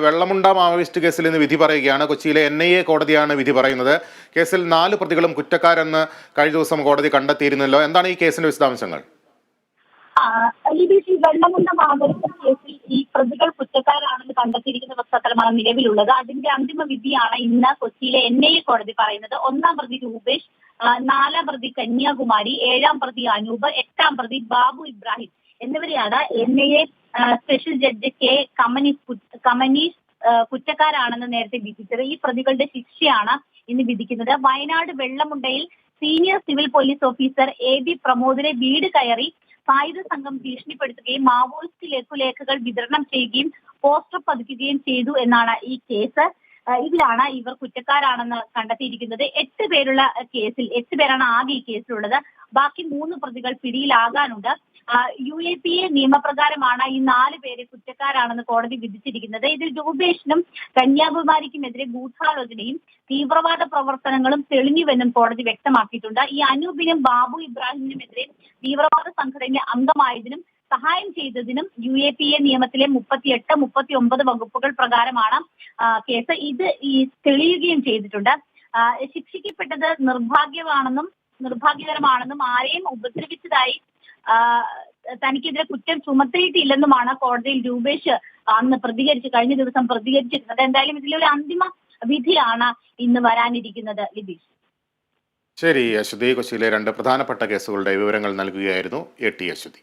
Vellamunda Maoist കേസിൽ ഇന്ന് വിധി പറയുകയാണ്. കൊച്ചിയിലെ NIA കോടതിയാണ് വിധി പറയുന്നത്. കേസിൽ 4 പ്രതികളും കുറ്റക്കാരെന്ന് കഴിഞ്ഞ ദിവസം കോടതി കണ്ടെത്തിയിരുന്നല്ലോ. എന്താണ് ഈ കേസിന്റെ വിശദാംശങ്ങൾ? വെള്ളമുണ്ട മാവോയിസ്റ്റ് കേസിൽ ഈ പ്രതികൾ കുറ്റക്കാരാണെന്ന് കണ്ടെത്തിയിരിക്കുന്ന പശ്ചാത്തലമാണ് നിലവിലുള്ളത്. അതിന്റെ അന്തിമ വിധിയാണ് ഇന്ന് കൊച്ചിയിലെ NIA കോടതി പറയുന്നത്. 1-ാം പ്രതി രൂപേഷ്, 4-ാം പ്രതി കന്യാകുമാരി, 7-ാം പ്രതി അനൂപ്, 8-ാം പ്രതി ബാബു ഇബ്രാഹിം എന്നിവരെയാണ് NIA special judge K Kamanish കുറ്റക്കാരാണെന്ന് നേരത്തെ വിധിച്ചത്. ഈ പ്രതികളുടെ ശിക്ഷയാണ് ഇന്ന് വിധിക്കുന്നത്. വയനാട് വെള്ളമുണ്ടയിൽ senior civil police officer AB പ്രമോദിനെ വീട് കയറി സായുധ സംഘം ഭീഷണിപ്പെടുത്തുകയും മാവോയിസ്റ്റ് ലഘുലേഖകൾ വിതരണം ചെയ്യുകയും പോസ്റ്റർ പതിക്കുകയും ചെയ്തു എന്നാണ് ഈ കേസ്. ഇതിലാണ് ഇവർ കുറ്റക്കാരാണെന്ന് കണ്ടെത്തിയിരിക്കുന്നത്. 8 പേരുള്ള കേസിൽ 8 പേരാണ് ആകെ ഈ കേസിലുള്ളത്. ബാക്കി 3 പ്രതികൾ പിടിയിലാകാനുണ്ട്. UAPA നിയമപ്രകാരമാണ് ഈ 4 പേരെ കുറ്റക്കാരാണെന്ന് കോടതി വിധിച്ചിരിക്കുന്നത്. ഇതിൽ രൂപേഷിനും കന്യാകുമാരിക്കുമെതിരെ ഗൂഢാലോചനയും തീവ്രവാദ പ്രവർത്തനങ്ങളും തെളിഞ്ഞുവെന്നും കോടതി വ്യക്തമാക്കിയിട്ടുണ്ട്. ഈ അനൂപിനും ബാബു ഇബ്രാഹിമിനുമെതിരെ തീവ്രവാദ സംഘടനയിലെ അംഗമായതിനും സഹായം ചെയ്തതിനും UAPA നിയമത്തിലെ 38, 39 വകുപ്പുകൾ പ്രകാരമാണ് കേസ്. ഇത് തെളിയുകയും ചെയ്തിട്ടുണ്ട്. ശിക്ഷിക്കപ്പെട്ടത് നിർഭാഗ്യകരമാണെന്നും ആരെയും ഉപദ്രവിച്ചതായി തനിക്കെതിരെ കുറ്റം ചുമത്തിയിട്ടില്ലെന്നുമാണ് കോടതിയിൽ രൂപേഷ് അന്ന് കഴിഞ്ഞ ദിവസം പ്രതികരിച്ചിരുന്നത്. എന്തായാലും ഇതിലൊരു അന്തിമ വിധിയാണ് ഇന്ന് വരാനിരിക്കുന്നത്. ലിബീഷ്. ശരി അശ്വതി, കൊച്ചിയിലെ 2 പ്രധാനപ്പെട്ട കേസുകളുടെ വിവരങ്ങൾ നൽകുകയായിരുന്നു AT അശ്വതി.